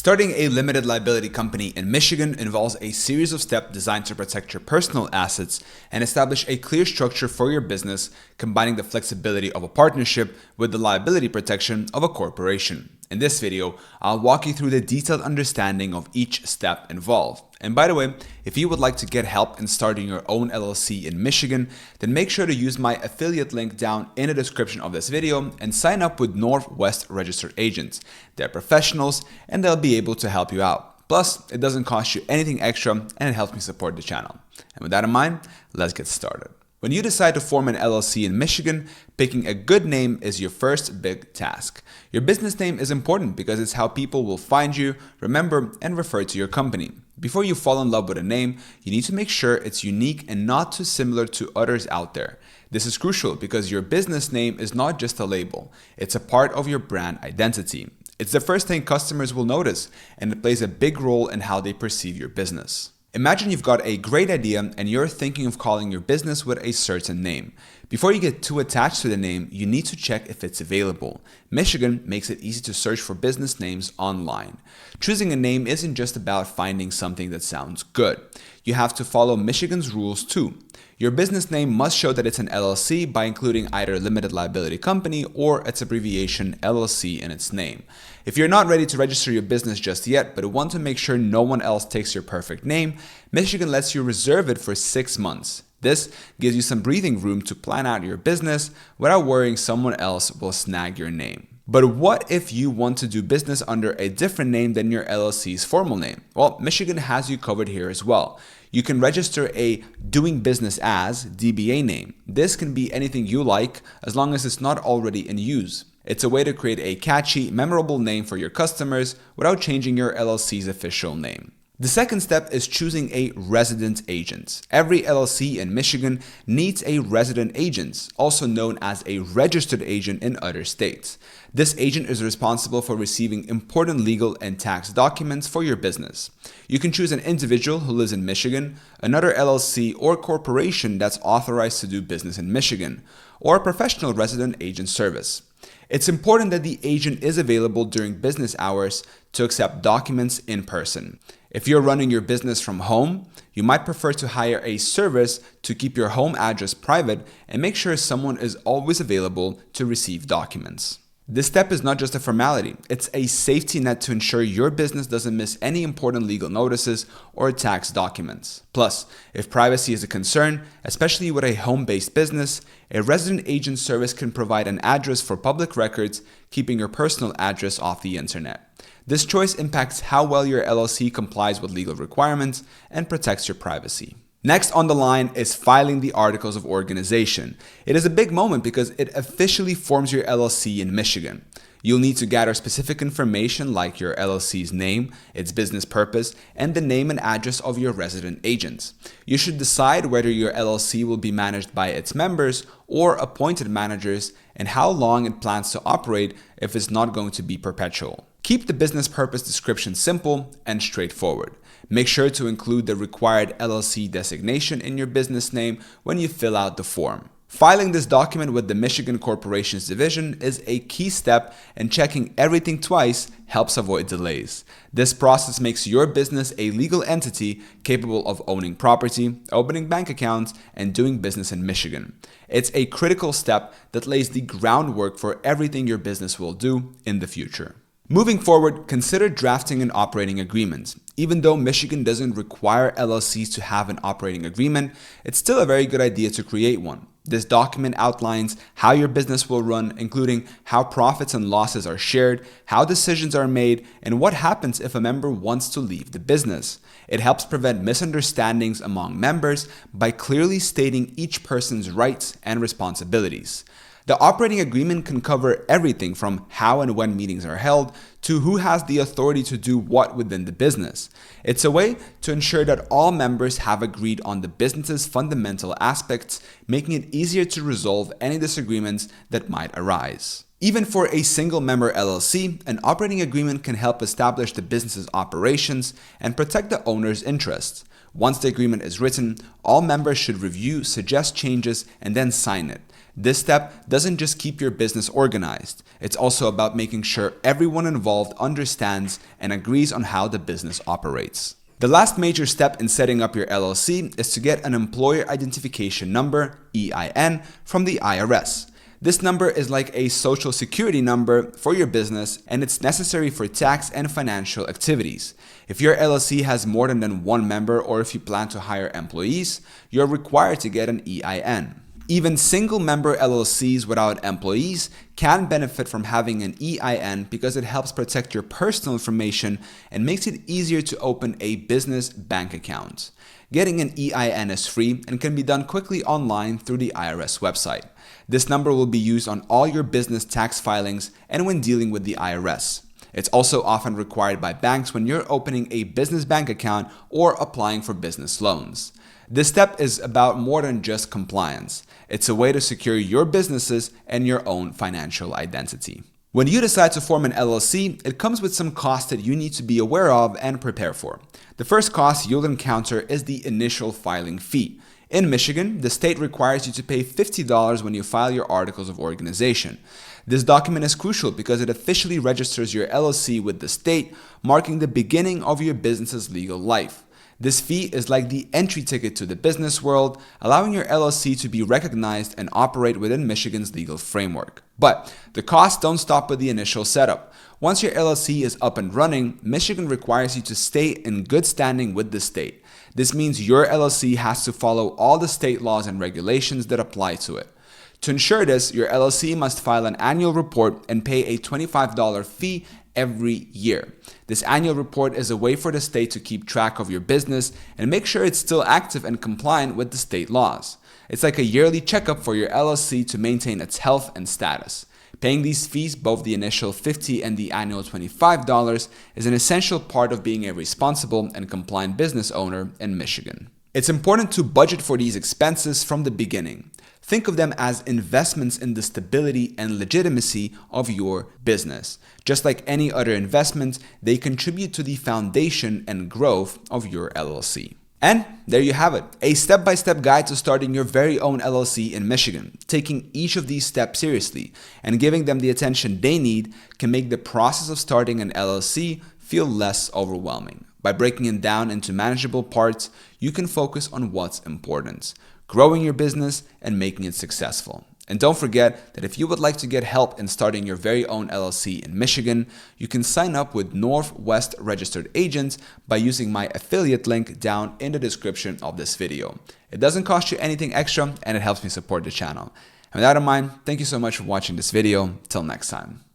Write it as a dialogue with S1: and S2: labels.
S1: Starting a limited liability company in Michigan involves a series of steps designed to protect your personal assets and establish a clear structure for your business, combining the flexibility of a partnership with the liability protection of a corporation. In this video, I'll walk you through the detailed understanding of each step involved. And by the way, if you would like to get help in starting your own LLC in Michigan, then make sure to use my affiliate link down in the description of this video and sign up with Northwest Registered Agents. They're professionals and they'll be able to help you out. Plus, it doesn't cost you anything extra and it helps me support the channel. And with that in mind, let's get started. When you decide to form an LLC in Michigan, picking a good name is your first big task. Your business name is important because it's how people will find you, remember, and refer to your company. Before you fall in love with a name, you need to make sure it's unique and not too similar to others out there. This is crucial because your business name is not just a label, it's a part of your brand identity. It's the first thing customers will notice, and it plays a big role in how they perceive your business. Imagine you've got a great idea and you're thinking of calling your business with a certain name. Before you get too attached to the name, you need to check if it's available. Michigan makes it easy to search for business names online. Choosing a name isn't just about finding something that sounds good. You have to follow Michigan's rules too. Your business name must show that it's an LLC by including either a limited liability company or its abbreviation LLC in its name. If you're not ready to register your business just yet, but want to make sure no one else takes your perfect name, Michigan lets you reserve it for 6 months. This gives you some breathing room to plan out your business without worrying someone else will snag your name. But what if you want to do business under a different name than your LLC's formal name? Well, Michigan has you covered here as well. You can register a Doing Business As DBA name. This can be anything you like as long as it's not already in use. It's a way to create a catchy, memorable name for your customers without changing your LLC's official name. The second step is choosing a resident agent. Every LLC in Michigan needs a resident agent, also known as a registered agent in other states. This agent is responsible for receiving important legal and tax documents for your business. You can choose an individual who lives in Michigan, another LLC or corporation that's authorized to do business in Michigan, or a professional resident agent service. It's important that the agent is available during business hours to accept documents in person. If you're running your business from home, you might prefer to hire a service to keep your home address private and make sure someone is always available to receive documents. This step is not just a formality, it's a safety net to ensure your business doesn't miss any important legal notices or tax documents. Plus, if privacy is a concern, especially with a home-based business, a resident agent service can provide an address for public records, keeping your personal address off the internet. This choice impacts how well your LLC complies with legal requirements and protects your privacy. Next on the line is filing the Articles of Organization. It is a big moment because it officially forms your LLC in Michigan. You'll need to gather specific information like your LLC's name, its business purpose, and the name and address of your resident agents. You should decide whether your LLC will be managed by its members or appointed managers and how long it plans to operate if it's not going to be perpetual. Keep the business purpose description simple and straightforward. Make sure to include the required LLC designation in your business name when you fill out the form. Filing this document with the Michigan Corporations Division is a key step, and checking everything twice helps avoid delays. This process makes your business a legal entity capable of owning property, opening bank accounts, and doing business in Michigan. It's a critical step that lays the groundwork for everything your business will do in the future. Moving forward, consider drafting an operating agreement. Even though Michigan doesn't require LLCs to have an operating agreement, it's still a very good idea to create one. This document outlines how your business will run, including how profits and losses are shared, how decisions are made, and what happens if a member wants to leave the business. It helps prevent misunderstandings among members by clearly stating each person's rights and responsibilities. The operating agreement can cover everything from how and when meetings are held to who has the authority to do what within the business. It's a way to ensure that all members have agreed on the business's fundamental aspects, making it easier to resolve any disagreements that might arise. Even for a single member LLC, an operating agreement can help establish the business's operations and protect the owner's interests. Once the agreement is written, all members should review, suggest changes, and then sign it. This step doesn't just keep your business organized, it's also about making sure everyone involved understands and agrees on how the business operates. The last major step in setting up your LLC is to get an Employer Identification Number, EIN, from the IRS. This number is like a social security number for your business, and it's necessary for tax and financial activities. If your LLC has more than one member, or if you plan to hire employees, you're required to get an EIN. Even single-member LLCs without employees can benefit from having an EIN because it helps protect your personal information and makes it easier to open a business bank account. Getting an EIN is free and can be done quickly online through the IRS website. This number will be used on all your business tax filings and when dealing with the IRS. It's also often required by banks when you're opening a business bank account or applying for business loans. This step is about more than just compliance. It's a way to secure your businesses and your own financial identity. When you decide to form an LLC, it comes with some costs that you need to be aware of and prepare for. The first cost you'll encounter is the initial filing fee. In Michigan, the state requires you to pay $50 when you file your articles of organization. This document is crucial because it officially registers your LLC with the state, marking the beginning of your business's legal life. This fee is like the entry ticket to the business world, allowing your LLC to be recognized and operate within Michigan's legal framework. But the costs don't stop with the initial setup. Once your LLC is up and running, Michigan requires you to stay in good standing with the state. This means your LLC has to follow all the state laws and regulations that apply to it. To ensure this, your LLC must file an annual report and pay a $25 fee every year. This annual report is a way for the state to keep track of your business and make sure it's still active and compliant with the state laws. It's like a yearly checkup for your LLC to maintain its health and status. Paying these fees, both the initial $50 and the annual $25, is an essential part of being a responsible and compliant business owner in Michigan. It's important to budget for these expenses from the beginning. Think of them as investments in the stability and legitimacy of your business. Just like any other investment, they contribute to the foundation and growth of your LLC. And there you have it, a step-by-step guide to starting your very own LLC in Michigan. Taking each of these steps seriously and giving them the attention they need can make the process of starting an LLC feel less overwhelming. By breaking it down into manageable parts, you can focus on what's important, growing your business and making it successful. And don't forget that if you would like to get help in starting your very own LLC in Michigan, you can sign up with Northwest Registered Agents by using my affiliate link down in the description of this video. It doesn't cost you anything extra and it helps me support the channel. And with that in mind, thank you so much for watching this video. Till next time.